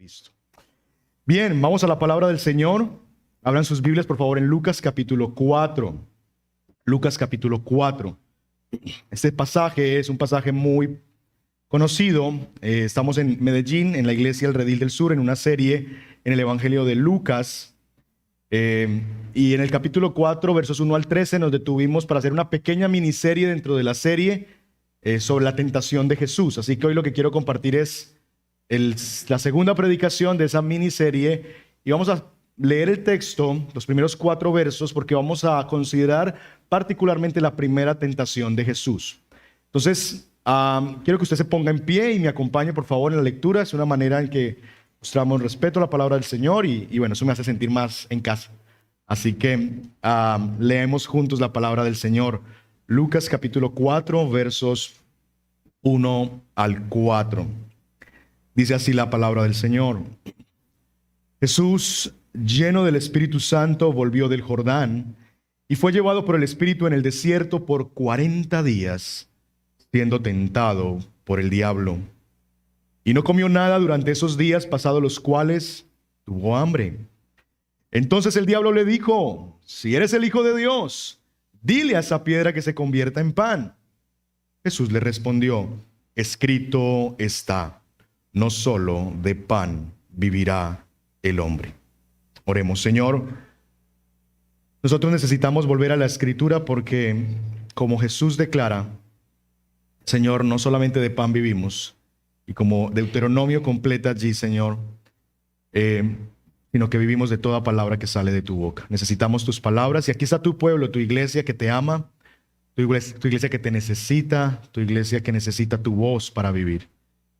Listo. Bien, vamos a la palabra del Señor. Abran sus Biblias, por favor, en Lucas capítulo 4. Lucas capítulo 4. Este pasaje es un pasaje muy conocido. Estamos en Medellín, en la iglesia El Redil del Sur, en una serie en el Evangelio de Lucas. Y en el capítulo 4, versos 1 al 13, nos detuvimos para hacer una pequeña miniserie dentro de la serie sobre la tentación de Jesús. Así que hoy lo que quiero compartir es la segunda predicación de esa miniserie, y vamos a leer el texto, los primeros 4 versos, porque vamos a considerar particularmente la primera tentación de Jesús. Entonces, quiero que usted se ponga en pie y me acompañe, por favor, en la lectura. Es una manera en que mostramos respeto a la palabra del Señor y bueno, eso me hace sentir más en casa. Así que leemos juntos la palabra del Señor. Lucas capítulo 4, versos 1 al 4. Dice así la palabra del Señor. Jesús, lleno del Espíritu Santo, volvió del Jordán y fue llevado por el Espíritu en el desierto por 40 días, siendo tentado por el diablo. Y no comió nada durante esos días, pasados los cuales tuvo hambre. Entonces el diablo le dijo: si eres el Hijo de Dios, dile a esa piedra que se convierta en pan. Jesús le respondió: escrito está, no solo de pan vivirá el hombre. Oremos. Señor, nosotros necesitamos volver a la Escritura porque, como Jesús declara, Señor, no solamente de pan vivimos, y como Deuteronomio completa allí, Señor, sino que vivimos de toda palabra que sale de tu boca. Necesitamos tus palabras, y aquí está tu pueblo, tu iglesia que te ama, tu iglesia que te necesita, tu iglesia que necesita tu voz para vivir.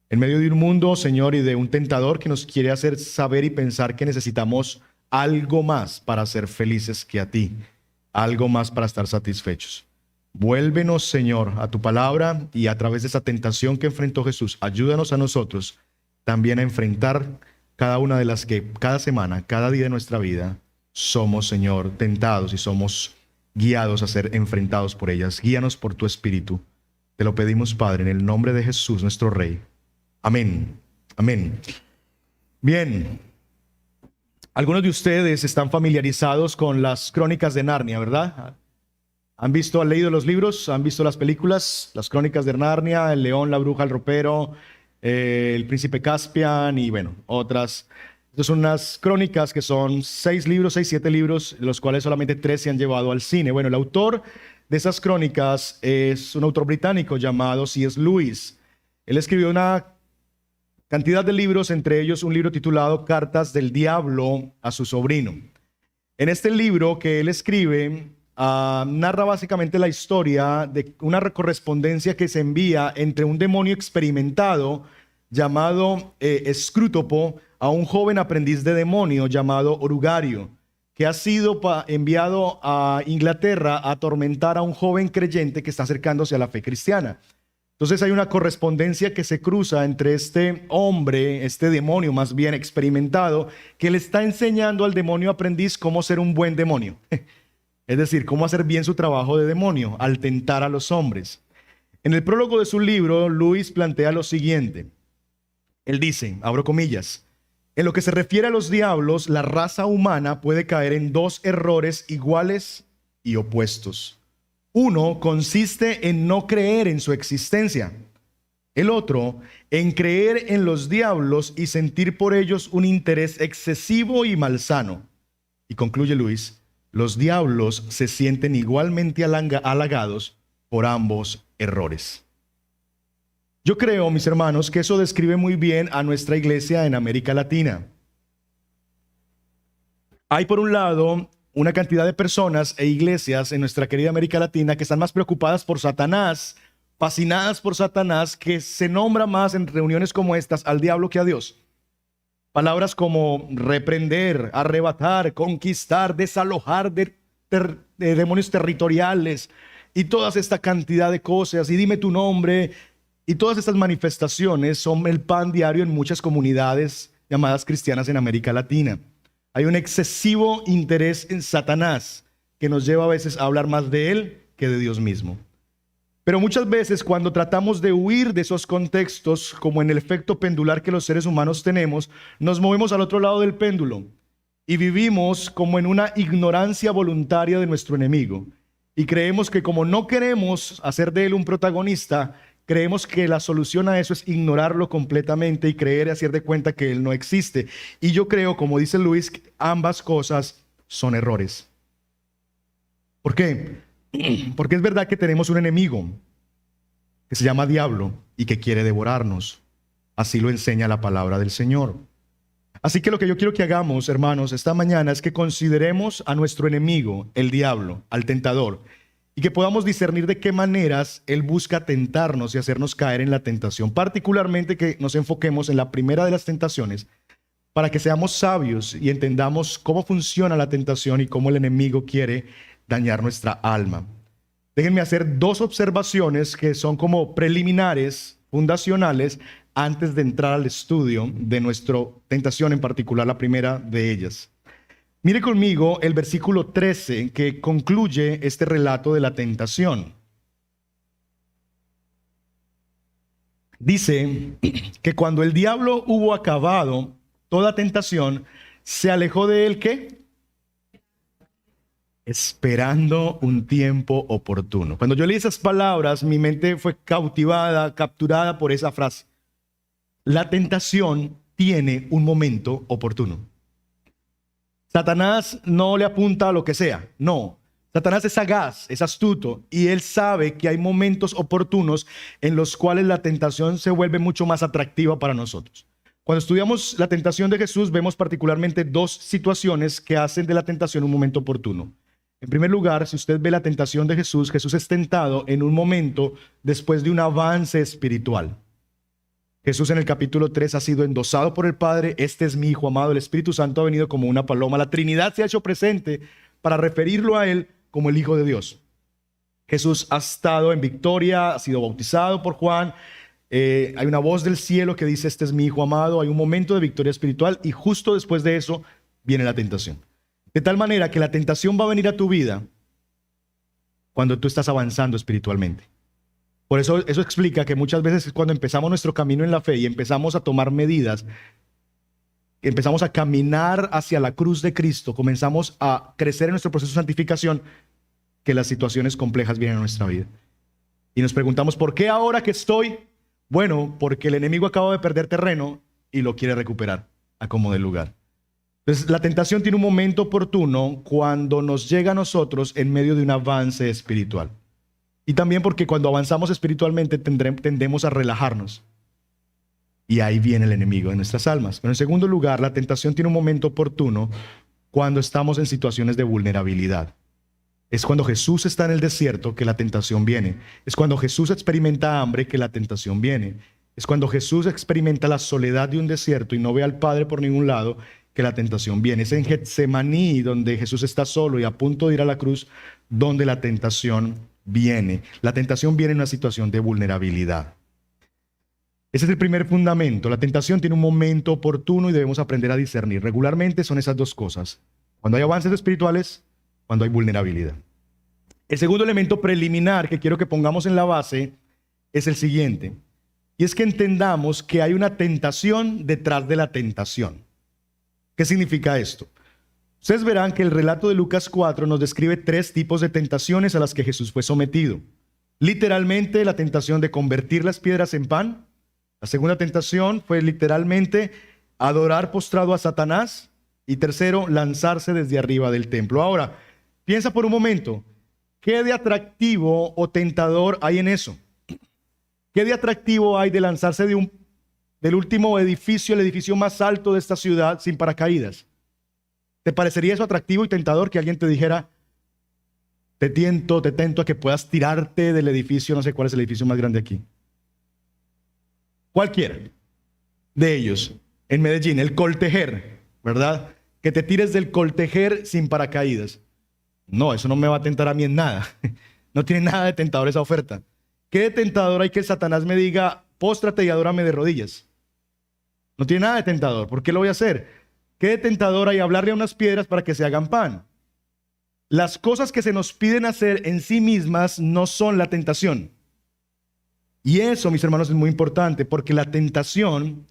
En medio de un mundo, Señor, y de un tentador que nos quiere hacer saber y pensar que necesitamos algo más para ser felices que a ti, algo más para estar satisfechos. Vuélvenos, Señor, a tu palabra, y a través de esa tentación que enfrentó Jesús, ayúdanos a nosotros también a enfrentar cada una de las que cada semana, cada día de nuestra vida, somos, Señor, tentados y somos guiados a ser enfrentados por ellas. Guíanos por tu Espíritu. Te lo pedimos, Padre, en el nombre de Jesús, nuestro Rey. Amén. Amén. Bien. Algunos de ustedes están familiarizados con las Crónicas de Narnia, ¿verdad? ¿Han leído los libros? ¿Han visto las películas? Las Crónicas de Narnia, El León, la Bruja, el Ropero, El Príncipe Caspian y bueno, otras. Estas son unas crónicas que son 7 libros, de los cuales solamente 3 se han llevado al cine. Bueno, el autor de esas crónicas es un autor británico llamado C.S. Lewis. Él escribió una cantidad de libros, entre ellos un libro titulado Cartas del Diablo a su sobrino. En este libro que él escribe, narra básicamente la historia de una correspondencia que se envía entre un demonio experimentado llamado Escrútopo a un joven aprendiz de demonio llamado Orugario, que ha sido enviado a Inglaterra a atormentar a un joven creyente que está acercándose a la fe cristiana. Entonces hay una correspondencia que se cruza entre este hombre, este demonio más bien experimentado, que le está enseñando al demonio aprendiz cómo ser un buen demonio. Es decir, cómo hacer bien su trabajo de demonio al tentar a los hombres. En el prólogo de su libro, Lewis plantea lo siguiente. Él dice, abro comillas: en lo que se refiere a los diablos, la raza humana puede caer en 2 errores iguales y opuestos. Uno consiste en no creer en su existencia. El otro, en creer en los diablos y sentir por ellos un interés excesivo y malsano. Y concluye Lewis: los diablos se sienten igualmente halagados por ambos errores. Yo creo, mis hermanos, que eso describe muy bien a nuestra iglesia en América Latina. Hay, por un lado, una cantidad de personas e iglesias en nuestra querida América Latina que están más preocupadas por Satanás, fascinadas por Satanás, que se nombra más en reuniones como estas al diablo que a Dios. Palabras como reprender, arrebatar, conquistar, desalojar de demonios territoriales y toda esta cantidad de cosas, y dime tu nombre, y todas estas manifestaciones son el pan diario en muchas comunidades llamadas cristianas en América Latina. Hay un excesivo interés en Satanás que nos lleva a veces a hablar más de él que de Dios mismo. Pero muchas veces cuando tratamos de huir de esos contextos, como en el efecto pendular que los seres humanos tenemos, nos movemos al otro lado del péndulo y vivimos como en una ignorancia voluntaria de nuestro enemigo. Y creemos que como no queremos hacer de él un protagonista, creemos que la solución a eso es ignorarlo completamente y creer y hacer de cuenta que él no existe. Y yo creo, como dice Luis, que ambas cosas son errores. ¿Por qué? Porque es verdad que tenemos un enemigo que se llama diablo y que quiere devorarnos. Así lo enseña la palabra del Señor. Así que lo que yo quiero que hagamos, hermanos, esta mañana es que consideremos a nuestro enemigo, el diablo, al tentador, y que podamos discernir de qué maneras él busca tentarnos y hacernos caer en la tentación. Particularmente que nos enfoquemos en la primera de las tentaciones, para que seamos sabios y entendamos cómo funciona la tentación y cómo el enemigo quiere dañar nuestra alma. Déjenme hacer dos observaciones que son como preliminares, fundacionales, antes de entrar al estudio de nuestra tentación, en particular la primera de ellas. Mire conmigo el versículo 13 que concluye este relato de la tentación. Dice que cuando el diablo hubo acabado toda tentación, se alejó de él, ¿qué? Esperando un tiempo oportuno. Cuando yo leí esas palabras, mi mente fue cautivada, capturada por esa frase. La tentación tiene un momento oportuno. Satanás no le apunta a lo que sea, no. Satanás es sagaz, es astuto, y él sabe que hay momentos oportunos en los cuales la tentación se vuelve mucho más atractiva para nosotros. Cuando estudiamos la tentación de Jesús, vemos particularmente dos situaciones que hacen de la tentación un momento oportuno. En primer lugar, si usted ve la tentación de Jesús, Jesús es tentado en un momento después de un avance espiritual. Jesús en el capítulo 3 ha sido endosado por el Padre. Este es mi Hijo amado. El Espíritu Santo ha venido como una paloma. La Trinidad se ha hecho presente para referirlo a él como el Hijo de Dios. Jesús ha estado en victoria, ha sido bautizado por Juan. Hay una voz del cielo que dice, este es mi Hijo amado. Hay un momento de victoria espiritual y justo después de eso viene la tentación. De tal manera que la tentación va a venir a tu vida cuando tú estás avanzando espiritualmente. Por eso explica que muchas veces cuando empezamos nuestro camino en la fe y empezamos a tomar medidas, empezamos a caminar hacia la cruz de Cristo, comenzamos a crecer en nuestro proceso de santificación, que las situaciones complejas vienen a nuestra vida. Y nos preguntamos, ¿por qué ahora que estoy? Bueno, porque el enemigo acaba de perder terreno y lo quiere recuperar a como de lugar. Entonces, la tentación tiene un momento oportuno cuando nos llega a nosotros en medio de un avance espiritual. Y también porque cuando avanzamos espiritualmente tendemos a relajarnos. Y ahí viene el enemigo de nuestras almas. Pero en segundo lugar, la tentación tiene un momento oportuno cuando estamos en situaciones de vulnerabilidad. Es cuando Jesús está en el desierto que la tentación viene. Es cuando Jesús experimenta hambre que la tentación viene. Es cuando Jesús experimenta la soledad de un desierto y no ve al Padre por ningún lado que la tentación viene. Es en Getsemaní donde Jesús está solo y a punto de ir a la cruz donde la tentación viene. La tentación viene en una situación de vulnerabilidad. Ese es el primer fundamento. La tentación tiene un momento oportuno y debemos aprender a discernir. Regularmente son esas dos cosas. Cuando hay avances espirituales, cuando hay vulnerabilidad. El segundo elemento preliminar que quiero que pongamos en la base es el siguiente. Y es que entendamos que hay una tentación detrás de la tentación. ¿Qué significa esto? Ustedes verán que el relato de Lucas 4 nos describe tres tipos de tentaciones a las que Jesús fue sometido. Literalmente, la tentación de convertir las piedras en pan. La segunda tentación fue literalmente adorar postrado a Satanás. Y tercero, lanzarse desde arriba del templo. Ahora, piensa por un momento, ¿qué de atractivo o tentador hay en eso? ¿Qué de atractivo hay de lanzarse del último edificio, el edificio más alto de esta ciudad, sin paracaídas? ¿Te parecería eso atractivo y tentador que alguien te dijera, te tento a que puedas tirarte del edificio, no sé cuál es el edificio más grande aquí? Cualquiera de ellos, en Medellín, el Coltejer, ¿verdad? Que te tires del Coltejer sin paracaídas. No, eso no me va a tentar a mí en nada. No tiene nada de tentador esa oferta. ¿Qué de tentador hay que el Satanás me diga, póstrate y adórame de rodillas? No tiene nada de tentador. ¿Por qué lo voy a hacer? ¿Qué de tentador hay hablarle a unas piedras para que se hagan pan? Las cosas que se nos piden hacer en sí mismas no son la tentación. Y eso, mis hermanos, es muy importante porque la tentación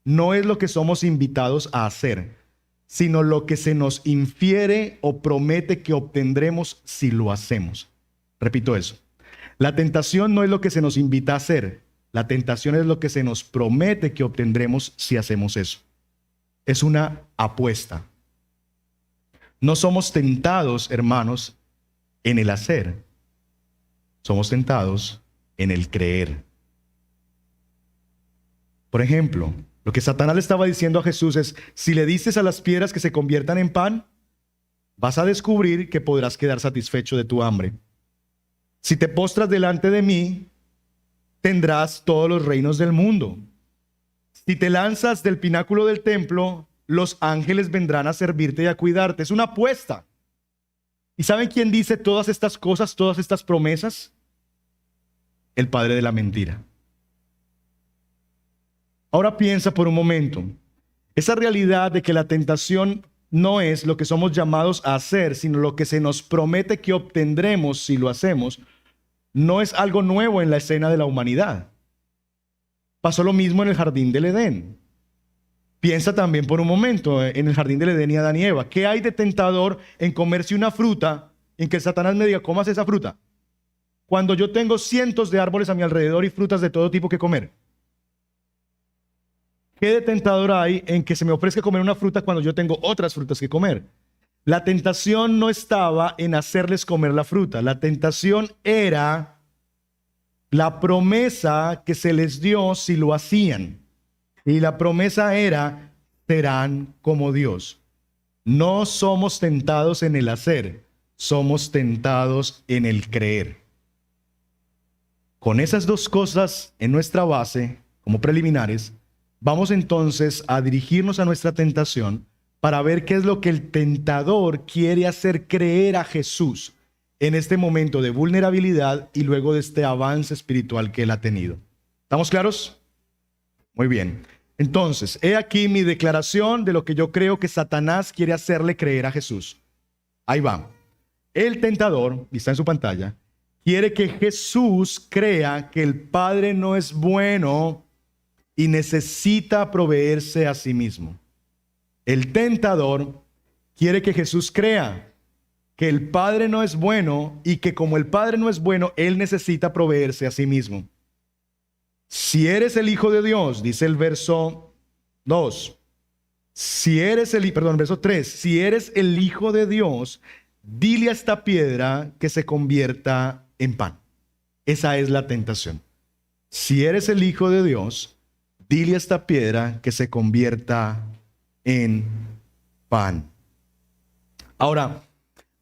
no es lo que somos invitados a hacer, sino lo que se nos infiere o promete que obtendremos si lo hacemos. Repito eso. La tentación no es lo que se nos invita a hacer. La tentación es lo que se nos promete que obtendremos si hacemos eso. Es una apuesta. No somos tentados, hermanos, en el hacer. Somos tentados en el creer. Por ejemplo, lo que Satanás le estaba diciendo a Jesús es, si le dices a las piedras que se conviertan en pan, vas a descubrir que podrás quedar satisfecho de tu hambre. Si te postras delante de mí, tendrás todos los reinos del mundo. Si te lanzas del pináculo del templo, los ángeles vendrán a servirte y a cuidarte. Es una apuesta. ¿Y saben quién dice todas estas cosas, todas estas promesas? El padre de la mentira. Ahora piensa por un momento, esa realidad de que la tentación no es lo que somos llamados a hacer, sino lo que se nos promete que obtendremos si lo hacemos, no es algo nuevo en la escena de la humanidad. Pasó lo mismo en el jardín del Edén. Piensa también por un momento en el jardín del Edén y Adán y Eva. ¿Qué hay de tentador en comerse una fruta en que Satanás me diga, comas esa fruta? Cuando yo tengo cientos de árboles a mi alrededor y frutas de todo tipo que comer. ¿Qué de tentador hay en que se me ofrezca comer una fruta cuando yo tengo otras frutas que comer? La tentación no estaba en hacerles comer la fruta. La tentación era la promesa que se les dio si lo hacían. Y la promesa era, serán como Dios. No somos tentados en el hacer, somos tentados en el creer. Con esas dos cosas en nuestra base, como preliminares, vamos entonces a dirigirnos a nuestra tentación para ver qué es lo que el tentador quiere hacer creer a Jesús en este momento de vulnerabilidad y luego de este avance espiritual que él ha tenido. ¿Estamos claros? Muy bien. Entonces, he aquí mi declaración de lo que yo creo que Satanás quiere hacerle creer a Jesús. Ahí va. El tentador, y está en su pantalla, quiere que Jesús crea que el Padre no es bueno y necesita proveerse a sí mismo. El tentador quiere que Jesús crea que el Padre no es bueno y que como el Padre no es bueno, Él necesita proveerse a sí mismo. Si eres el Hijo de Dios, dice el verso 2, verso 3, si eres el Hijo de Dios, dile a esta piedra que se convierta en pan. Esa es la tentación. Si eres el Hijo de Dios, dile a esta piedra que se convierta en pan. Ahora,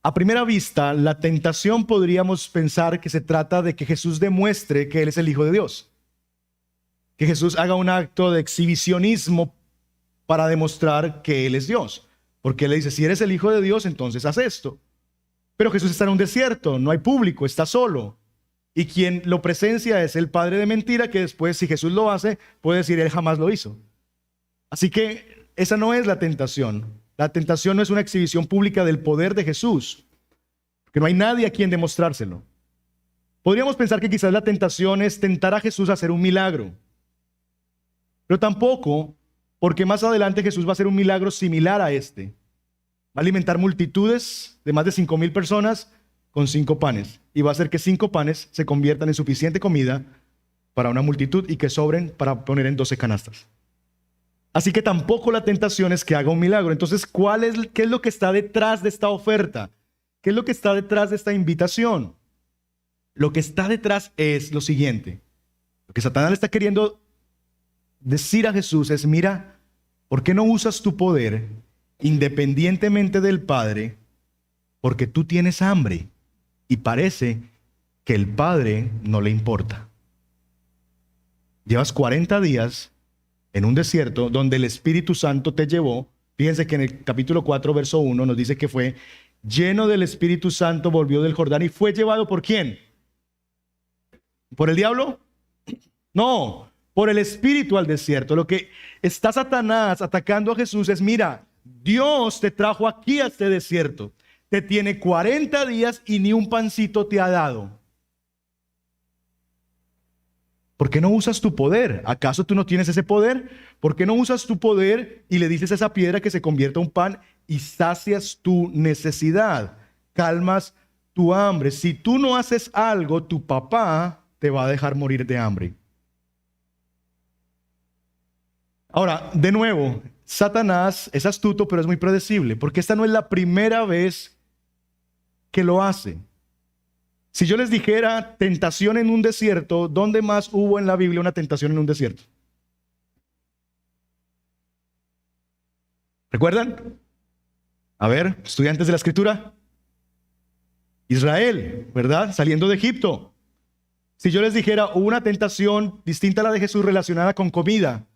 a primera vista, la tentación podríamos pensar que se trata de que Jesús demuestre que Él es el Hijo de Dios. Que Jesús haga un acto de exhibicionismo para demostrar que Él es Dios. Porque Él le dice, si eres el Hijo de Dios, entonces haz esto. Pero Jesús está en un desierto, no hay público, está solo. Y quien lo presencia es el padre de mentira, que después, si Jesús lo hace, puede decir, Él jamás lo hizo. Así que esa no es la tentación. La tentación no es una exhibición pública del poder de Jesús, porque no hay nadie a quien demostrárselo. Podríamos pensar que quizás la tentación es tentar a Jesús a hacer un milagro. Pero tampoco, porque más adelante Jesús va a hacer un milagro similar a este. Va a alimentar multitudes de más de 5,000 personas con 5 panes. Y va a hacer que 5 panes se conviertan en suficiente comida para una multitud y que sobren para poner en 12 canastas. Así que tampoco la tentación es que haga un milagro. Entonces, ¿qué es lo que está detrás de esta oferta? ¿Qué es lo que está detrás de esta invitación? Lo que está detrás es lo siguiente. Lo que Satanás le está queriendo decir a Jesús es, mira, ¿por qué no usas tu poder independientemente del Padre? Porque tú tienes hambre y parece que el Padre no le importa. Llevas 40 días en un desierto donde el Espíritu Santo te llevó. Fíjense que en el capítulo 4, verso 1 nos dice que fue lleno del Espíritu Santo, volvió del Jordán y fue llevado ¿por quién? ¿Por el diablo? No, por el Espíritu al desierto. Lo que está Satanás atacando a Jesús es, mira, Dios te trajo aquí a este desierto. Te tiene 40 días y ni un pancito te ha dado. ¿Por qué no usas tu poder? ¿Acaso tú no tienes ese poder? ¿Por qué no usas tu poder y le dices a esa piedra que se convierta en un pan y sacias tu necesidad? Calmas tu hambre. Si tú no haces algo, tu papá te va a dejar morir de hambre. Ahora, de nuevo, Satanás es astuto, pero es muy predecible, porque esta no es la primera vez que lo hace. Si yo les dijera tentación en un desierto, ¿dónde más hubo en la Biblia una tentación en un desierto? ¿Recuerdan? A ver, estudiantes de la Escritura. Israel, ¿verdad? Saliendo de Egipto. Si yo les dijera hubo una tentación distinta a la de Jesús relacionada con comida,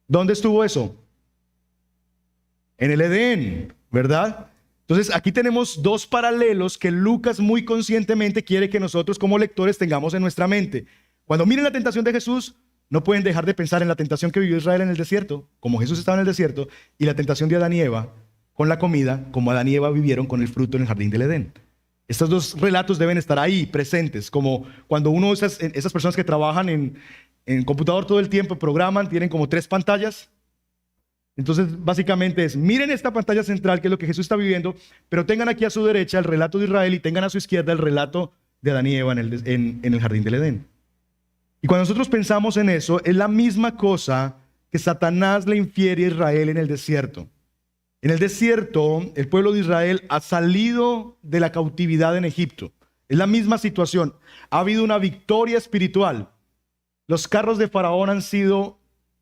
¿dónde estuvo eso? En el Edén, ¿verdad? Entonces aquí tenemos dos paralelos que Lucas muy conscientemente quiere que nosotros como lectores tengamos en nuestra mente. Cuando miren la tentación de Jesús, no pueden dejar de pensar en la tentación que vivió Israel en el desierto, como Jesús estaba en el desierto, y la tentación de Adán y Eva con la comida, como Adán y Eva vivieron con el fruto en el jardín del Edén. Estos dos relatos deben estar ahí presentes, como cuando uno de esas personas que trabajan en computador todo el tiempo, programan, tienen como 3 pantallas. Entonces, básicamente es, miren esta pantalla central, que es lo que Jesús está viviendo, pero tengan aquí a su derecha el relato de Israel y tengan a su izquierda el relato de Adán y Eva en el jardín del Edén. Y cuando nosotros pensamos en eso, es la misma cosa que Satanás le infiere a Israel en el desierto. En el desierto, el pueblo de Israel ha salido de la cautividad en Egipto. Es la misma situación. Ha habido una victoria espiritual. Los carros de Faraón han sido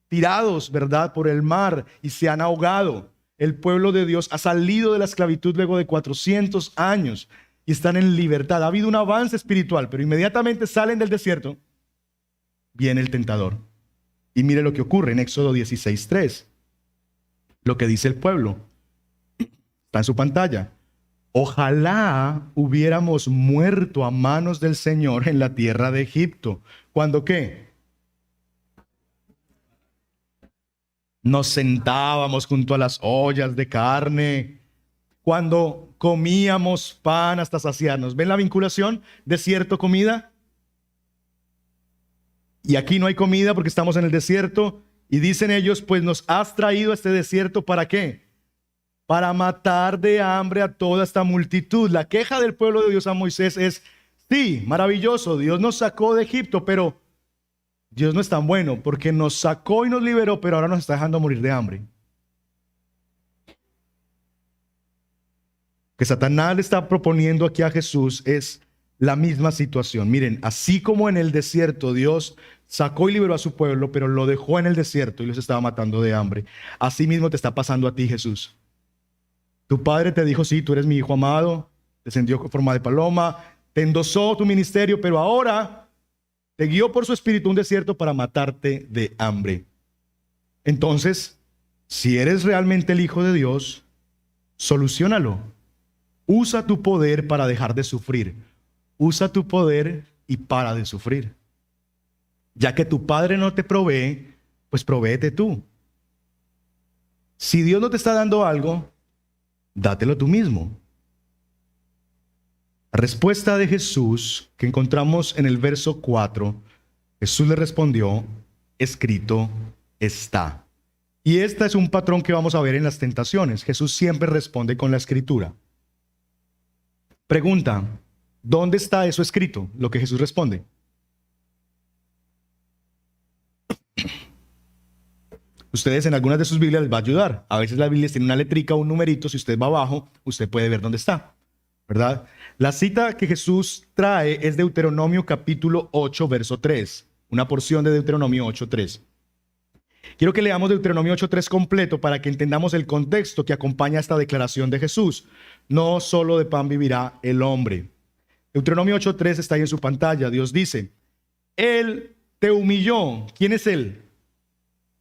tirados, ¿verdad?, por el mar y se han ahogado. El pueblo de Dios ha salido de la esclavitud luego de 400 años y están en libertad. Ha habido un avance espiritual, pero inmediatamente salen del desierto, viene el tentador. Y mire lo que ocurre en Éxodo 16:3. Lo que dice el pueblo. Está en su pantalla. Ojalá hubiéramos muerto a manos del Señor en la tierra de Egipto. ¿Cuándo qué? Nos sentábamos junto a las ollas de carne, cuando comíamos pan hasta saciarnos. ¿Ven la vinculación? Desierto, comida. Y aquí no hay comida porque estamos en el desierto. Y dicen ellos, pues nos has traído a este desierto, ¿para qué? Para matar de hambre a toda esta multitud. La queja del pueblo de Dios a Moisés es, sí, maravilloso, Dios nos sacó de Egipto, pero Dios no es tan bueno porque nos sacó y nos liberó, pero ahora nos está dejando morir de hambre. Que Satanás le está proponiendo aquí a Jesús es la misma situación. Miren, así como en el desierto Dios sacó y liberó a su pueblo, pero lo dejó en el desierto y los estaba matando de hambre, así mismo te está pasando a ti, Jesús. Tu padre te dijo, sí, tú eres mi hijo amado, descendió con forma de paloma, te endosó tu ministerio, pero ahora te guió por su espíritu a un desierto para matarte de hambre. Entonces, si eres realmente el Hijo de Dios, soluciónalo. Usa tu poder para dejar de sufrir. Usa tu poder y para de sufrir. Ya que tu padre no te provee, pues provéete tú. Si Dios no te está dando algo, dátelo tú mismo. La respuesta de Jesús que encontramos en el verso 4, Jesús le respondió, escrito está. Y este es un patrón que vamos a ver en las tentaciones. Jesús siempre responde con la escritura. Pregunta, ¿dónde está eso escrito? Lo que Jesús responde. Ustedes en algunas de sus Biblias les va a ayudar. A veces las Biblias tienen una letrica o un numerito. Si usted va abajo, usted puede ver dónde está, ¿verdad? La cita que Jesús trae es Deuteronomio capítulo 8, verso 3. Una porción de Deuteronomio 8, 3. Quiero que leamos Deuteronomio 8, 3 completo para que entendamos el contexto que acompaña esta declaración de Jesús. No solo de pan vivirá el hombre. Deuteronomio 8, 3 está ahí en su pantalla. Dios dice, Él te humilló. ¿Quién es Él?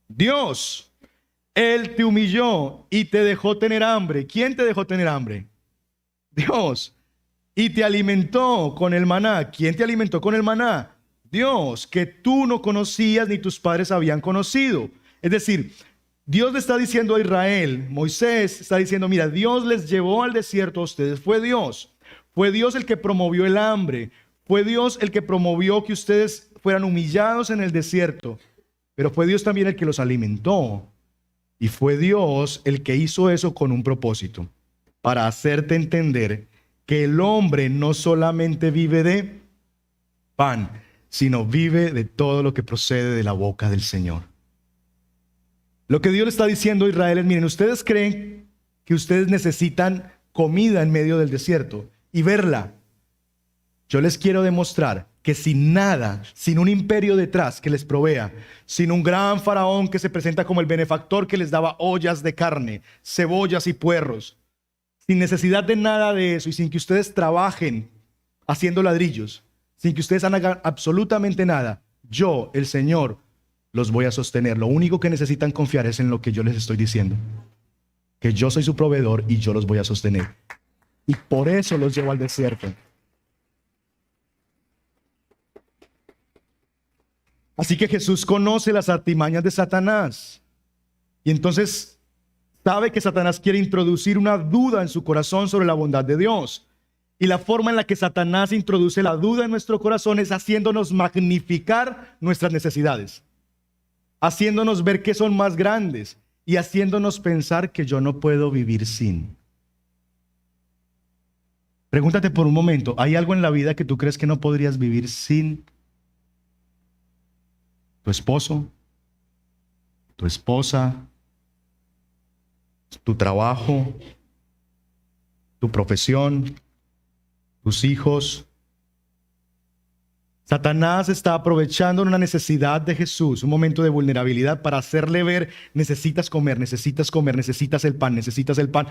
Dios. Él te humilló y te dejó tener hambre. ¿Quién te dejó tener hambre? Dios. Y te alimentó con el maná. ¿Quién te alimentó con el maná? Dios, que tú no conocías ni tus padres habían conocido. Es decir, Dios le está diciendo a Israel, Moisés está diciendo, mira, Dios les llevó al desierto a ustedes. Fue Dios el que promovió el hambre. Fue Dios el que promovió que ustedes fueran humillados en el desierto, pero fue Dios también el que los alimentó. Y fue Dios el que hizo eso con un propósito, para hacerte entender que el hombre no solamente vive de pan, sino vive de todo lo que procede de la boca del Señor. Lo que Dios le está diciendo a Israel es, miren, ustedes creen que ustedes necesitan comida en medio del desierto y verla. Yo les quiero demostrar que sin nada, sin un imperio detrás que les provea, sin un gran faraón que se presenta como el benefactor que les daba ollas de carne, cebollas y puerros, sin necesidad de nada de eso y sin que ustedes trabajen haciendo ladrillos, sin que ustedes hagan absolutamente nada, yo, el Señor, los voy a sostener. Lo único que necesitan confiar es en lo que yo les estoy diciendo, que yo soy su proveedor y yo los voy a sostener. Y por eso los llevo al desierto. Así que Jesús conoce las artimañas de Satanás. Y entonces sabe que Satanás quiere introducir una duda en su corazón sobre la bondad de Dios. Y la forma en la que Satanás introduce la duda en nuestro corazón es haciéndonos magnificar nuestras necesidades, haciéndonos ver que son más grandes y haciéndonos pensar que yo no puedo vivir sin. Pregúntate por un momento, ¿hay algo en la vida que tú crees que no podrías vivir sin? Tu esposo, tu esposa, tu trabajo, tu profesión, tus hijos. Satanás está aprovechando una necesidad de Jesús, un momento de vulnerabilidad, para hacerle ver: necesitas comer, necesitas comer, necesitas el pan, necesitas el pan.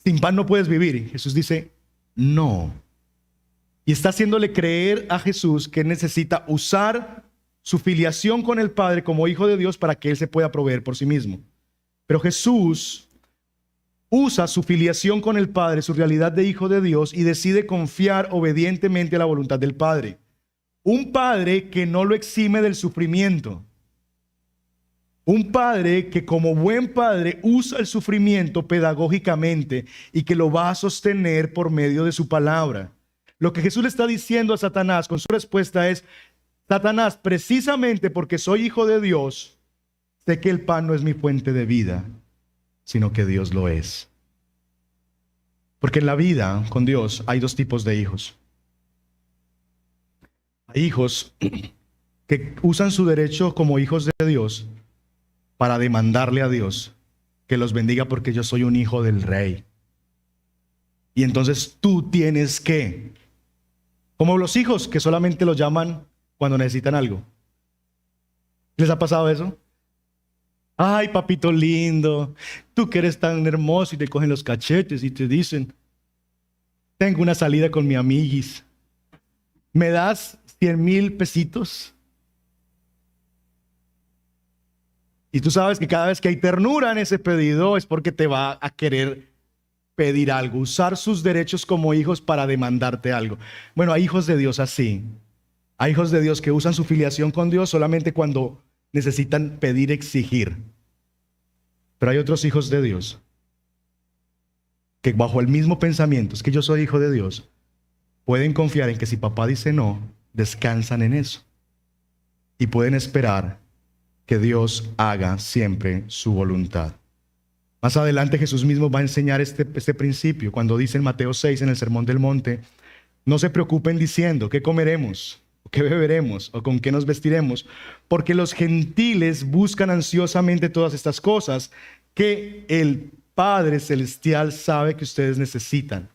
Sin pan no puedes vivir. Y Jesús dice, no. Y está haciéndole creer a Jesús que necesita usar su filiación con el Padre como hijo de Dios para que Él se pueda proveer por sí mismo. Pero Jesús usa su filiación con el Padre, su realidad de hijo de Dios, y decide confiar obedientemente a la voluntad del Padre. Un Padre que no lo exime del sufrimiento. Un Padre que como buen Padre usa el sufrimiento pedagógicamente y que lo va a sostener por medio de su palabra. Lo que Jesús le está diciendo a Satanás con su respuesta es: Satanás, precisamente porque soy hijo de Dios, sé que el pan no es mi fuente de vida, sino que Dios lo es. Porque en la vida con Dios hay dos tipos de hijos. Hay hijos que usan su derecho como hijos de Dios para demandarle a Dios que los bendiga porque yo soy un hijo del rey. Y entonces tú tienes que, como los hijos que solamente los llaman cuando necesitan algo. ¿Les ha pasado eso? Ay, papito lindo, tú que eres tan hermoso, y te cogen los cachetes y te dicen: tengo una salida con mi amiguis, ¿me das 100,000 pesitos? Y tú sabes que cada vez que hay ternura en ese pedido es porque te va a querer pedir algo, usar sus derechos como hijos para demandarte algo. Bueno, hay hijos de Dios así. Hay hijos de Dios que usan su filiación con Dios solamente cuando necesitan pedir, exigir. Pero hay otros hijos de Dios que bajo el mismo pensamiento, es que yo soy hijo de Dios, pueden confiar en que si papá dice no, descansan en eso. Y pueden esperar que Dios haga siempre su voluntad. Más adelante Jesús mismo va a enseñar este principio cuando dice en Mateo 6, en el Sermón del Monte: no se preocupen diciendo ¿qué comeremos? ¿Qué beberemos? ¿O con qué nos vestiremos? Porque los gentiles buscan ansiosamente todas estas cosas que el Padre Celestial sabe que ustedes necesitan.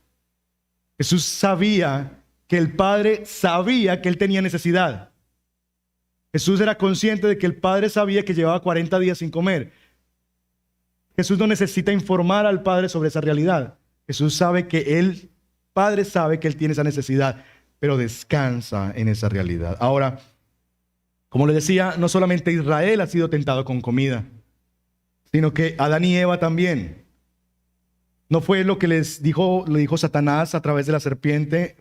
Jesús sabía que el Padre sabía que Él tenía necesidad. Jesús era consciente de que el Padre sabía que llevaba 40 días sin comer. Jesús no necesita informar al Padre sobre esa realidad. Jesús sabe que el Padre sabe que Él tiene esa necesidad, pero descansa en esa realidad. Ahora, como les decía, no solamente Israel ha sido tentado con comida, sino que Adán y Eva también. ¿No fue lo que le dijo Satanás a través de la serpiente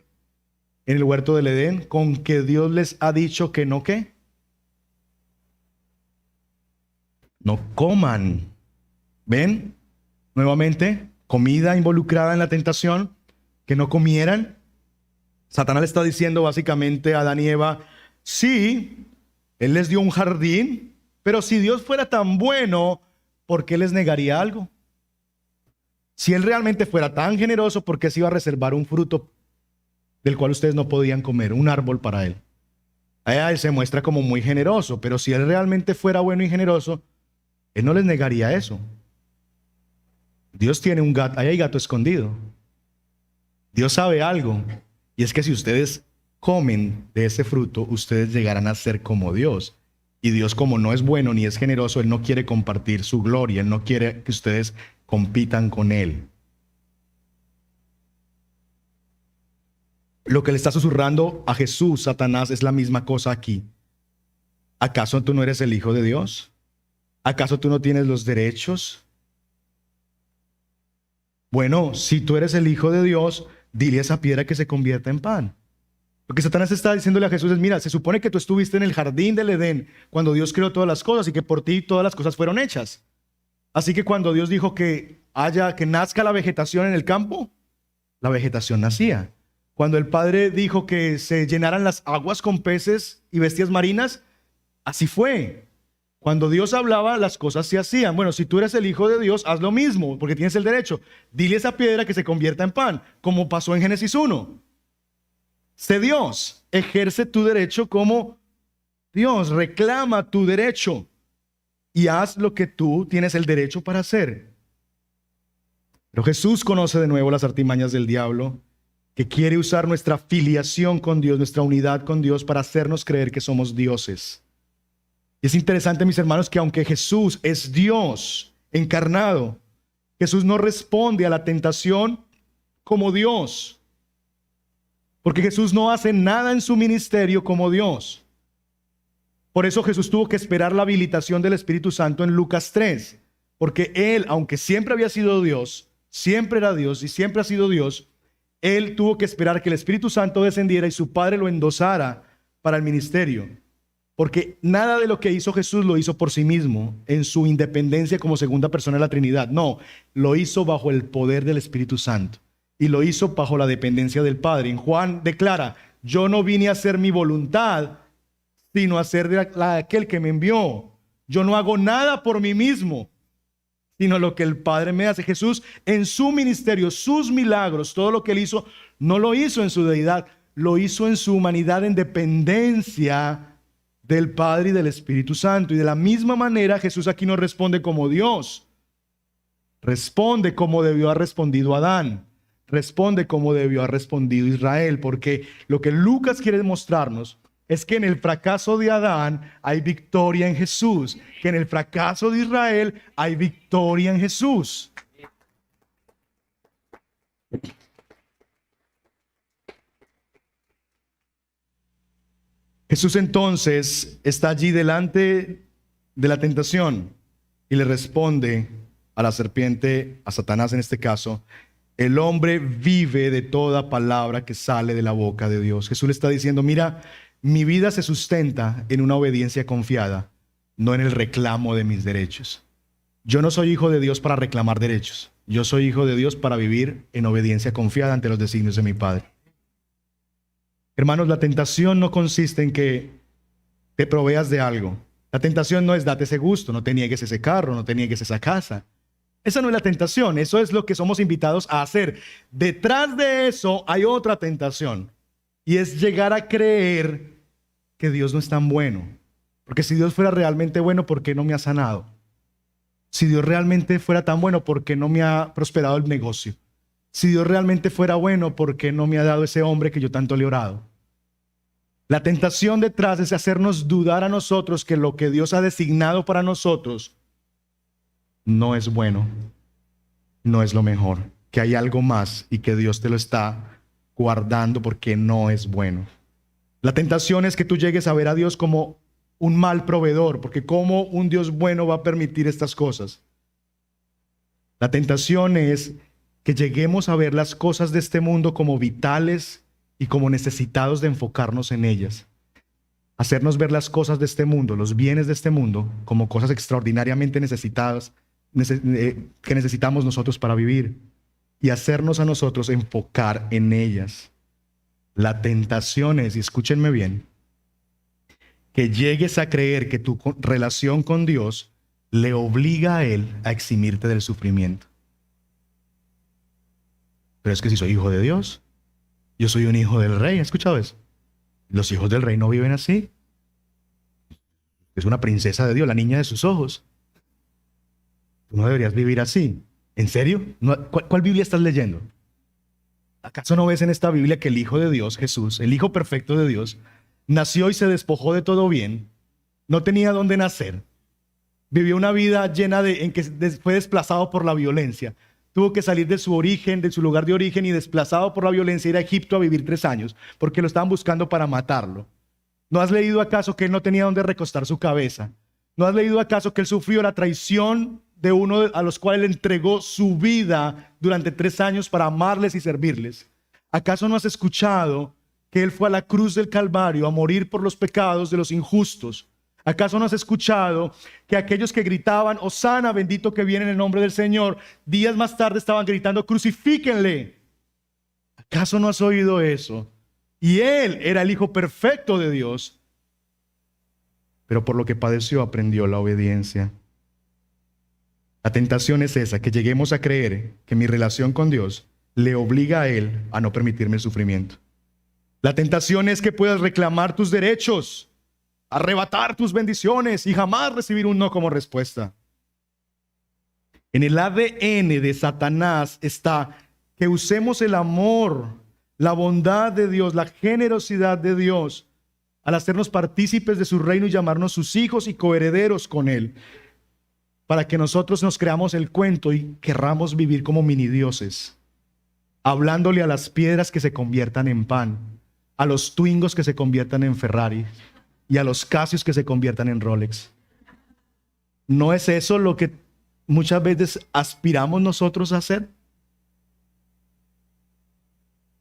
en el huerto del Edén? Con que Dios les ha dicho que no, ¿qué? No coman. ¿Ven? Nuevamente, comida involucrada en la tentación, que no comieran. Satanás le está diciendo básicamente a Adán y Eva: Sí, Él les dio un jardín, pero si Dios fuera tan bueno, ¿por qué les negaría algo? Si Él realmente fuera tan generoso, ¿por qué se iba a reservar un fruto del cual ustedes no podían comer, un árbol para Él? Allá Él se muestra como muy generoso, pero si Él realmente fuera bueno y generoso, Él no les negaría eso. Dios tiene un gato, ahí hay gato escondido. Dios sabe algo, y es que si ustedes comen de ese fruto, ustedes llegarán a ser como Dios. Y Dios, como no es bueno ni es generoso, Él no quiere compartir su gloria, Él no quiere que ustedes compitan con Él. Lo que le está susurrando a Jesús, Satanás, es la misma cosa aquí. ¿Acaso tú no eres el Hijo de Dios? ¿Acaso tú no tienes los derechos? Bueno, si tú eres el Hijo de Dios, dile a esa piedra que se convierta en pan. Lo que Satanás está diciéndole a Jesús es, mira, se supone que tú estuviste en el jardín del Edén cuando Dios creó todas las cosas y que por ti todas las cosas fueron hechas. Así que cuando Dios dijo que nazca la vegetación en el campo, la vegetación nacía. Cuando el Padre dijo que se llenaran las aguas con peces y bestias marinas, así fue. Cuando Dios hablaba, las cosas se hacían. Bueno, si tú eres el Hijo de Dios, haz lo mismo, porque tienes el derecho. Dile a esa piedra que se convierta en pan, como pasó en Génesis 1. Sé Dios, ejerce tu derecho como Dios, reclama tu derecho y haz lo que tú tienes el derecho para hacer. Pero Jesús conoce de nuevo las artimañas del diablo, que quiere usar nuestra filiación con Dios, nuestra unidad con Dios, para hacernos creer que somos dioses. Y es interesante, mis hermanos, que aunque Jesús es Dios encarnado, Jesús no responde a la tentación como Dios. Porque Jesús no hace nada en su ministerio como Dios. Por eso Jesús tuvo que esperar la habilitación del Espíritu Santo en Lucas 3. Porque Él, aunque siempre había sido Dios, siempre era Dios y siempre ha sido Dios, Él tuvo que esperar que el Espíritu Santo descendiera y su Padre lo endosara para el ministerio. Porque nada de lo que hizo Jesús lo hizo por sí mismo, en su independencia como segunda persona de la Trinidad. No, lo hizo bajo el poder del Espíritu Santo. Y lo hizo bajo la dependencia del Padre. En Juan declara, yo no vine a hacer mi voluntad, sino a hacer la de aquel que me envió. Yo no hago nada por mí mismo, sino lo que el Padre me hace. Jesús en su ministerio, sus milagros, todo lo que Él hizo, no lo hizo en su deidad, lo hizo en su humanidad en dependencia del Padre y del Espíritu Santo. Y de la misma manera Jesús aquí no responde como Dios. Responde como debió haber respondido Adán. Responde como debió haber respondido Israel, porque lo que Lucas quiere demostrarnos es que en el fracaso de Adán hay victoria en Jesús, que en el fracaso de Israel hay victoria en Jesús. Jesús entonces está allí delante de la tentación y le responde a la serpiente, a Satanás en este caso: el hombre vive de toda palabra que sale de la boca de Dios. Jesús le está diciendo, mira, mi vida se sustenta en una obediencia confiada, no en el reclamo de mis derechos. Yo no soy hijo de Dios para reclamar derechos. Yo soy hijo de Dios para vivir en obediencia confiada ante los designios de mi Padre. Hermanos, la tentación no consiste en que te proveas de algo. La tentación no es date ese gusto, no te niegues ese carro, no te niegues esa casa. Esa no es la tentación, eso es lo que somos invitados a hacer. Detrás de eso hay otra tentación, y es llegar a creer que Dios no es tan bueno. Porque si Dios fuera realmente bueno, ¿por qué no me ha sanado? Si Dios realmente fuera tan bueno, ¿por qué no me ha prosperado el negocio? Si Dios realmente fuera bueno, ¿por qué no me ha dado ese hombre que yo tanto le he orado? La tentación detrás es hacernos dudar a nosotros que lo que Dios ha designado para nosotros no es bueno, no es lo mejor, que hay algo más y que Dios te lo está guardando porque no es bueno. La tentación es que tú llegues a ver a Dios como un mal proveedor, porque ¿cómo un Dios bueno va a permitir estas cosas? La tentación es que lleguemos a ver las cosas de este mundo como vitales y como necesitados de enfocarnos en ellas. Hacernos ver las cosas de este mundo, los bienes de este mundo, como cosas extraordinariamente necesitadas, que necesitamos nosotros para vivir, y hacernos a nosotros enfocar en ellas. La tentación es, y escúchenme bien, que llegues a creer que tu relación con Dios le obliga a Él a eximirte del sufrimiento. Pero es que si soy hijo de Dios, yo soy un hijo del rey. ¿Has escuchado eso? Los hijos del rey no viven así. Es una princesa de Dios, la niña de sus ojos. Tú no deberías vivir así. ¿En serio? ¿Cuál Biblia estás leyendo? ¿Acaso no ves en esta Biblia que el Hijo de Dios, Jesús, el Hijo perfecto de Dios, nació y se despojó de todo bien? No tenía dónde nacer. Vivió una vida llena en que fue desplazado por la violencia. Tuvo que salir de su origen, de su lugar de origen, y desplazado por la violencia ir a Egipto a vivir 3 años, porque lo estaban buscando para matarlo. ¿No has leído acaso que él no tenía dónde recostar su cabeza? ¿No has leído acaso que él sufrió la traición de uno a los cuales le entregó su vida durante 3 años para amarles y servirles? ¿Acaso no has escuchado que él fue a la cruz del Calvario a morir por los pecados de los injustos? ¿Acaso no has escuchado que aquellos que gritaban, Hosana, bendito que viene en el nombre del Señor, días más tarde estaban gritando, crucifíquenle? ¿Acaso no has oído eso? Y él era el Hijo perfecto de Dios, pero por lo que padeció aprendió la obediencia. La tentación es esa, que lleguemos a creer que mi relación con Dios le obliga a Él a no permitirme el sufrimiento. La tentación es que puedas reclamar tus derechos, arrebatar tus bendiciones y jamás recibir un no como respuesta. En el ADN de Satanás está que usemos el amor, la bondad de Dios, la generosidad de Dios, al hacernos partícipes de su reino y llamarnos sus hijos y coherederos con Él, para que nosotros nos creamos el cuento y querramos vivir como mini dioses, hablándole a las piedras que se conviertan en pan, a los Twingos que se conviertan en Ferrari y a los Casios que se conviertan en Rolex. ¿No es eso lo que muchas veces aspiramos nosotros a hacer?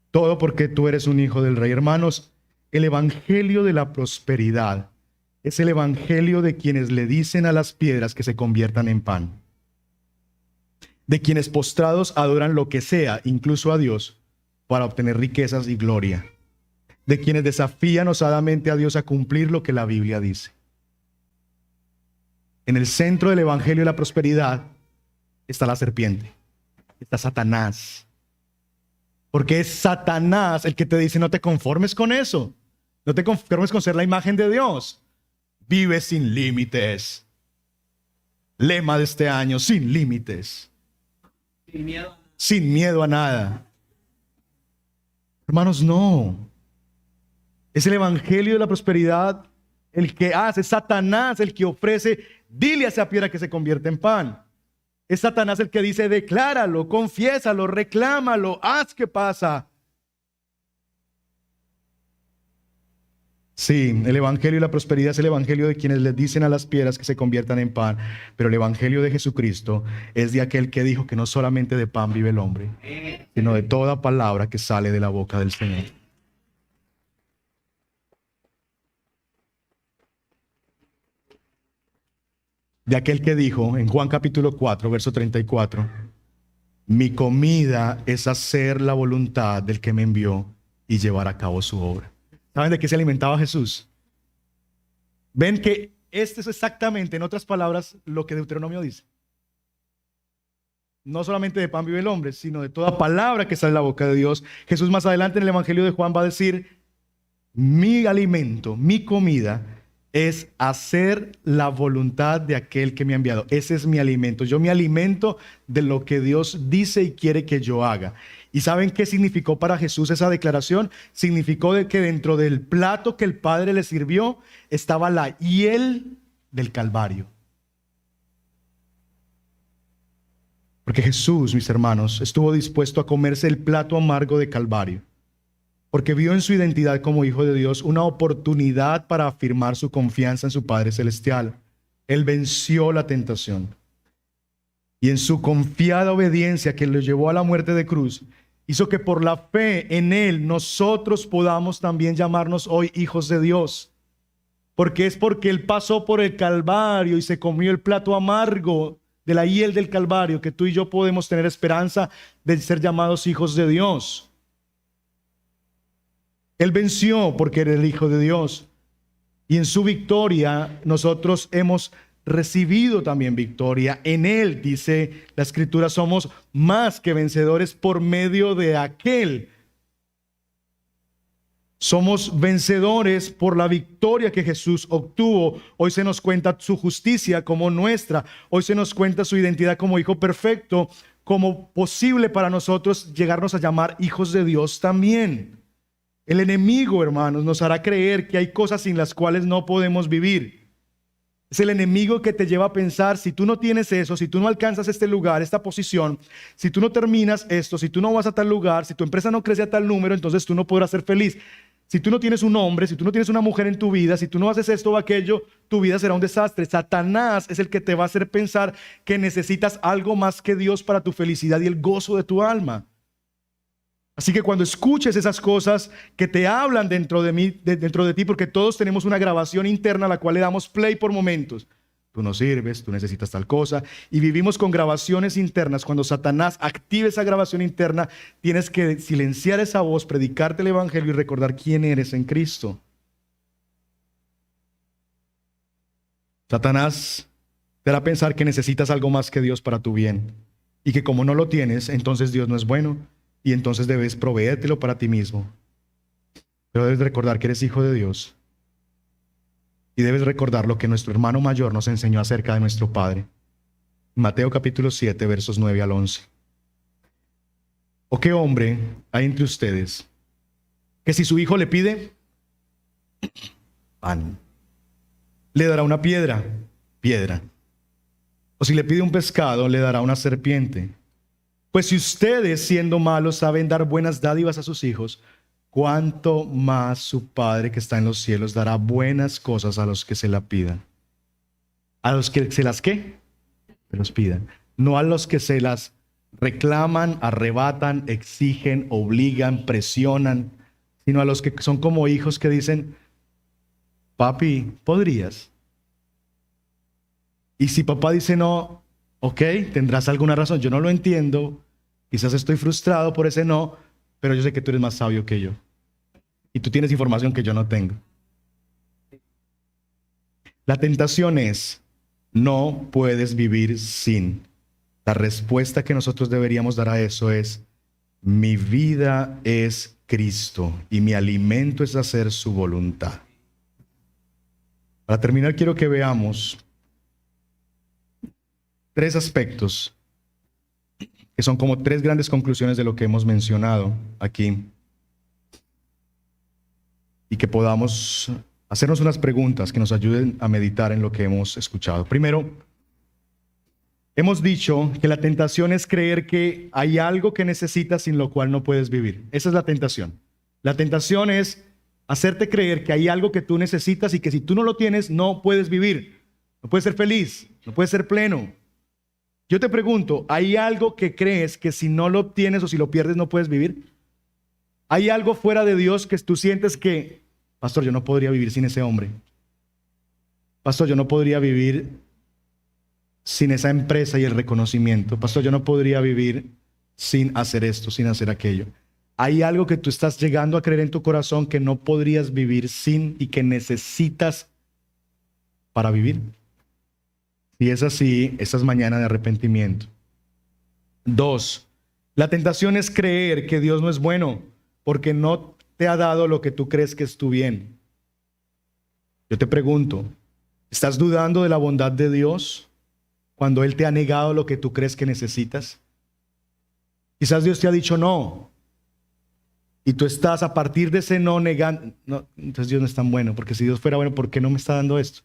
Todo porque tú eres un hijo del rey. Hermanos, el evangelio de la prosperidad es el evangelio de quienes le dicen a las piedras que se conviertan en pan. De quienes postrados adoran lo que sea, incluso a Dios, para obtener riquezas y gloria. De quienes desafían osadamente a Dios a cumplir lo que la Biblia dice. En el centro del evangelio de la prosperidad está la serpiente, está Satanás. Porque es Satanás el que te dice, no te conformes con eso. No te conformes con ser la imagen de Dios. Vive sin límites. Lema de este año, sin límites. Sin miedo a nada. Hermanos, no. Es el evangelio de la prosperidad el que hace, Satanás el que ofrece, dile a esa piedra que se convierte en pan. Es Satanás el que dice, decláralo, confiésalo, reclámalo, haz que pasa. Sí, el evangelio de la prosperidad es el evangelio de quienes les dicen a las piedras que se conviertan en pan, pero el evangelio de Jesucristo es de aquel que dijo que no solamente de pan vive el hombre, sino de toda palabra que sale de la boca del Señor. De aquel que dijo en Juan capítulo 4, verso 34, mi comida es hacer la voluntad del que me envió y llevar a cabo su obra. ¿Saben de qué se alimentaba Jesús? Ven que este es exactamente, en otras palabras, lo que Deuteronomio dice. No solamente de pan vive el hombre, sino de toda palabra que sale de la boca de Dios. Jesús más adelante en el Evangelio de Juan va a decir, mi alimento, mi comida es hacer la voluntad de aquel que me ha enviado. Ese es mi alimento. Yo me alimento de lo que Dios dice y quiere que yo haga. ¿Y saben qué significó para Jesús esa declaración? Significó de que dentro del plato que el Padre le sirvió estaba la hiel del Calvario. Porque Jesús, mis hermanos, estuvo dispuesto a comerse el plato amargo de Calvario. Porque vio en su identidad como hijo de Dios una oportunidad para afirmar su confianza en su Padre Celestial. Él venció la tentación. Y en su confiada obediencia que lo llevó a la muerte de cruz, hizo que por la fe en Él nosotros podamos también llamarnos hoy hijos de Dios. Porque es porque Él pasó por el Calvario y se comió el plato amargo de la hiel del Calvario que tú y yo podemos tener esperanza de ser llamados hijos de Dios. Él venció porque era el Hijo de Dios. Y en su victoria nosotros hemos recibido también victoria. En Él, dice la Escritura, somos más que vencedores por medio de aquel. Somos vencedores por la victoria que Jesús obtuvo. Hoy se nos cuenta su justicia como nuestra. Hoy se nos cuenta su identidad como hijo perfecto, como posible para nosotros llegarnos a llamar hijos de Dios también. El enemigo, hermanos, nos hará creer que hay cosas sin las cuales no podemos vivir. Es el enemigo que te lleva a pensar, si tú no tienes eso, si tú no alcanzas este lugar, esta posición, si tú no terminas esto, si tú no vas a tal lugar, si tu empresa no crece a tal número, entonces tú no podrás ser feliz. Si tú no tienes un hombre, si tú no tienes una mujer en tu vida, si tú no haces esto o aquello, tu vida será un desastre. Satanás es el que te va a hacer pensar que necesitas algo más que Dios para tu felicidad y el gozo de tu alma. Así que cuando escuches esas cosas que te hablan dentro de ti, porque todos tenemos una grabación interna a la cual le damos play por momentos. Tú no sirves, tú necesitas tal cosa. Y vivimos con grabaciones internas. Cuando Satanás active esa grabación interna, tienes que silenciar esa voz, predicarte el evangelio y recordar quién eres en Cristo. Satanás te hará pensar que necesitas algo más que Dios para tu bien. Y que como no lo tienes, entonces Dios no es bueno. Y entonces debes proveértelo para ti mismo. Pero debes recordar que eres hijo de Dios. Y debes recordar lo que nuestro hermano mayor nos enseñó acerca de nuestro Padre. Mateo capítulo 7, versos 9 al 11. ¿O qué hombre hay entre ustedes que si su hijo le pide pan, le dará una piedra? O si le pide un pescado, le dará una serpiente. Pues si ustedes, siendo malos, saben dar buenas dádivas a sus hijos, ¿cuánto más su Padre que está en los cielos dará buenas cosas a los que se la pidan? ¿A los que se las qué? Se los pidan. No a los que se las reclaman, arrebatan, exigen, obligan, presionan, sino a los que son como hijos que dicen, papi, ¿podrías? Y si papá dice no, ok, tendrás alguna razón, yo no lo entiendo, quizás estoy frustrado por ese no, pero yo sé que tú eres más sabio que yo. Y tú tienes información que yo no tengo. La tentación es, no puedes vivir sin. La respuesta que nosotros deberíamos dar a eso es, mi vida es Cristo y mi alimento es hacer su voluntad. Para terminar, quiero que veamos 3 aspectos que son como 3 grandes conclusiones de lo que hemos mencionado aquí y que podamos hacernos unas preguntas que nos ayuden a meditar en lo que hemos escuchado. Primero, hemos dicho que la tentación es creer que hay algo que necesitas sin lo cual no puedes vivir. Esa es la tentación. La tentación es hacerte creer que hay algo que tú necesitas y que si tú no lo tienes no puedes vivir, no puedes ser feliz, no puedes ser pleno. Yo te pregunto, ¿hay algo que crees que si no lo obtienes o si lo pierdes no puedes vivir? ¿Hay algo fuera de Dios que tú sientes que, pastor, yo no podría vivir sin ese hombre? Pastor, yo no podría vivir sin esa empresa y el reconocimiento. Pastor, yo no podría vivir sin hacer esto, sin hacer aquello. ¿Hay algo que tú estás llegando a creer en tu corazón que no podrías vivir sin y que necesitas para vivir? Si es así, esta es mañana de arrepentimiento. 2, la tentación es creer que Dios no es bueno porque no te ha dado lo que tú crees que es tu bien. Yo te pregunto, ¿estás dudando de la bondad de Dios cuando Él te ha negado lo que tú crees que necesitas? Quizás Dios te ha dicho no y tú estás a partir de ese no negando. No, entonces Dios no es tan bueno, porque si Dios fuera bueno, ¿por qué no me está dando esto?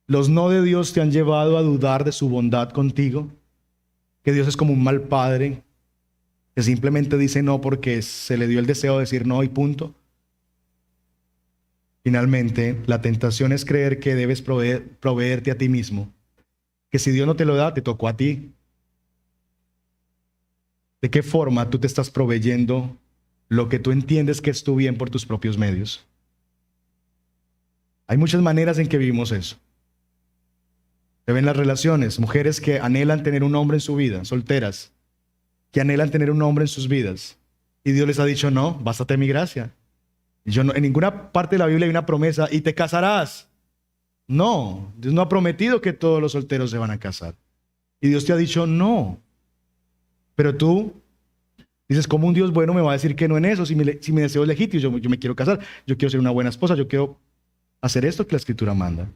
Los no de Dios te han llevado a dudar de su bondad contigo, que Dios es como un mal padre, que simplemente dice no porque se le dio el deseo de decir no y punto. Finalmente, la tentación es creer que debes proveerte a ti mismo, que si Dios no te lo da, te tocó a ti. ¿De qué forma tú te estás proveyendo lo que tú entiendes que es tu bien por tus propios medios? Hay muchas maneras en que vivimos eso. Se ven las relaciones, mujeres que anhelan tener un hombre en su vida, solteras, que anhelan tener un hombre en sus vidas. Y Dios les ha dicho, no, bástate mi gracia. En ninguna parte de la Biblia hay una promesa, y te casarás. No, Dios no ha prometido que todos los solteros se van a casar. Y Dios te ha dicho no. Pero tú dices, ¿cómo un Dios bueno me va a decir que no en eso? Si mi deseo es legítimo, yo me quiero casar, yo quiero ser una buena esposa, yo quiero hacer esto que la Escritura manda.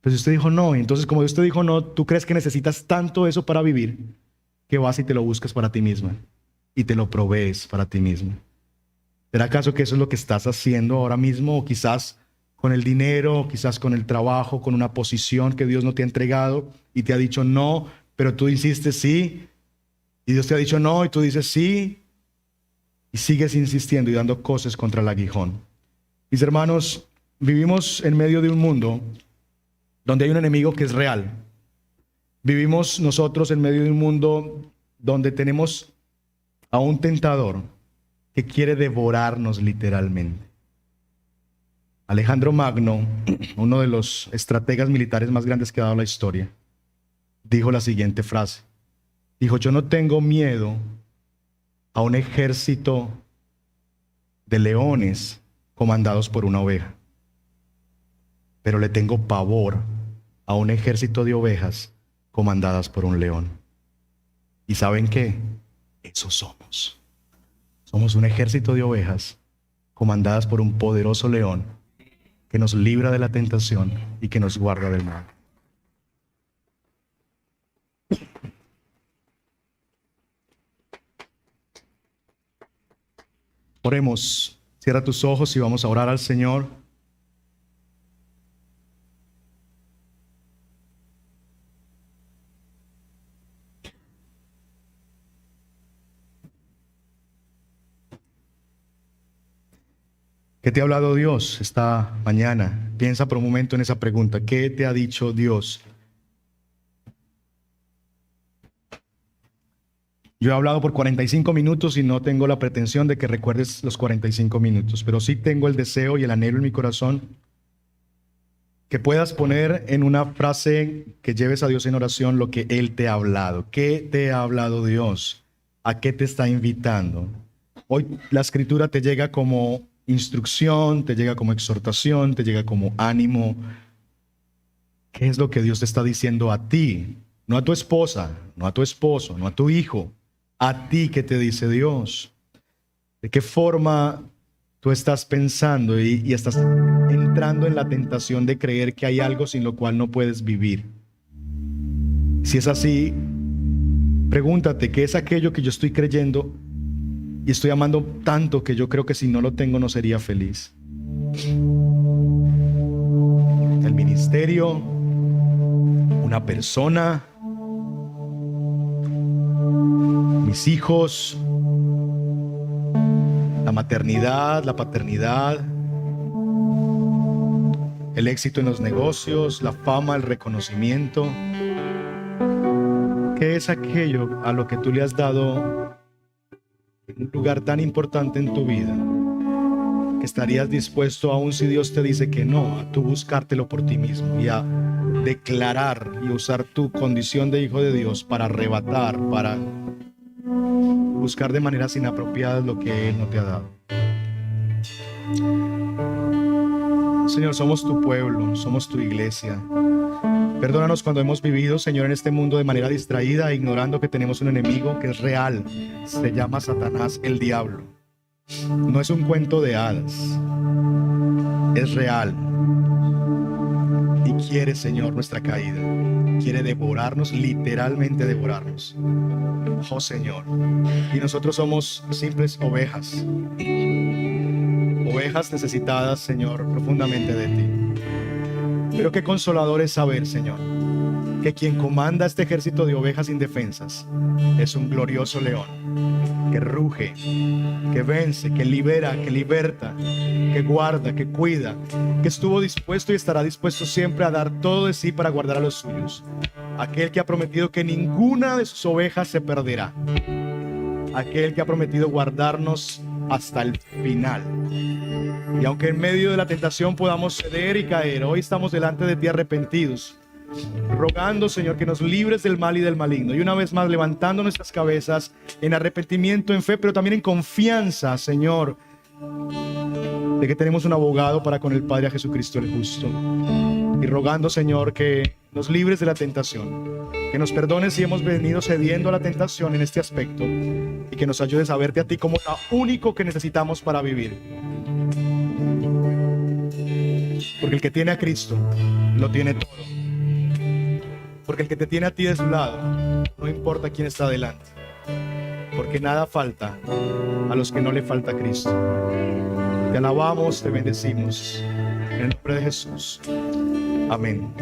Pero si usted dijo no, y entonces como Dios te dijo no, tú crees que necesitas tanto eso para vivir, que vas y te lo buscas para ti misma y te lo provees para ti misma. ¿Será acaso que eso es lo que estás haciendo ahora mismo? O quizás con el dinero, o quizás con el trabajo, con una posición que Dios no te ha entregado y te ha dicho no, pero tú insistes sí, y Dios te ha dicho no y tú dices sí, y sigues insistiendo y dando cosas contra el aguijón. Mis hermanos, vivimos en medio de un mundo donde hay un enemigo que es real. Vivimos nosotros en medio de un mundo donde tenemos a un tentador que quiere devorarnos literalmente. Alejandro Magno, uno de los estrategas militares más grandes que ha dado la historia, dijo la siguiente frase. Dijo, yo no tengo miedo a un ejército de leones comandados por una oveja, pero le tengo pavor a un ejército de ovejas comandadas por un león. ¿Y saben qué? Eso somos. Somos un ejército de ovejas comandadas por un poderoso león que nos libra de la tentación y que nos guarda del mal. Oremos. Cierra tus ojos y vamos a orar al Señor. ¿Qué te ha hablado Dios esta mañana? Piensa por un momento en esa pregunta. ¿Qué te ha dicho Dios? Yo he hablado por 45 minutos y no tengo la pretensión de que recuerdes los 45 minutos, pero sí tengo el deseo y el anhelo en mi corazón que puedas poner en una frase, que lleves a Dios en oración lo que Él te ha hablado. ¿Qué te ha hablado Dios? ¿A qué te está invitando? Hoy la Escritura te llega como instrucción, te llega como exhortación, te llega como ánimo. ¿Qué es lo que Dios te está diciendo a ti? No a tu esposa, no a tu esposo, no a tu hijo. A ti, ¿qué te dice Dios? ¿De qué forma tú estás pensando y estás entrando en la tentación de creer que hay algo sin lo cual no puedes vivir? Si es así, pregúntate, ¿qué es aquello que yo estoy creyendo y estoy amando tanto que yo creo que si no lo tengo no sería feliz? El ministerio, una persona, mis hijos, la maternidad, la paternidad, el éxito en los negocios, la fama, el reconocimiento. ¿Qué es aquello a lo que tú le has dado un lugar tan importante en tu vida que estarías dispuesto, aun si Dios te dice que no, a tú buscártelo por ti mismo y a declarar y usar tu condición de hijo de Dios para arrebatar, para buscar de maneras inapropiadas lo que Él no te ha dado? Señor, somos tu pueblo, somos tu iglesia. Perdónanos cuando hemos vivido, Señor, en este mundo de manera distraída, ignorando que tenemos un enemigo que es real. Se llama Satanás, el diablo. No es un cuento de hadas. Es real. Y quiere, Señor, nuestra caída. Quiere devorarnos, literalmente devorarnos. Oh, Señor. Y nosotros somos simples ovejas. Ovejas necesitadas, Señor, profundamente de ti. Pero qué consolador es saber, Señor, que quien comanda este ejército de ovejas indefensas es un glorioso león que ruge, que vence, que libera, que liberta, que guarda, que cuida, que estuvo dispuesto y estará dispuesto siempre a dar todo de sí para guardar a los suyos. Aquel que ha prometido que ninguna de sus ovejas se perderá. Aquel que ha prometido guardarnos hasta el final. Y aunque en medio de la tentación podamos ceder y caer, hoy estamos delante de ti arrepentidos, rogando, Señor, que nos libres del mal y del maligno. Y una vez más levantando nuestras cabezas en arrepentimiento, en fe, pero también en confianza, Señor, de que tenemos un abogado para con el Padre, a Jesucristo el justo. Y rogando, Señor, que nos libres de la tentación, que nos perdones si hemos venido cediendo a la tentación en este aspecto, y que nos ayudes a verte a ti como lo único que necesitamos para vivir. Porque el que tiene a Cristo lo tiene todo. Porque el que te tiene a ti de su lado, no importa quién está delante. Porque nada falta a los que no le falta a Cristo. Te alabamos, te bendecimos. En el nombre de Jesús. Amén.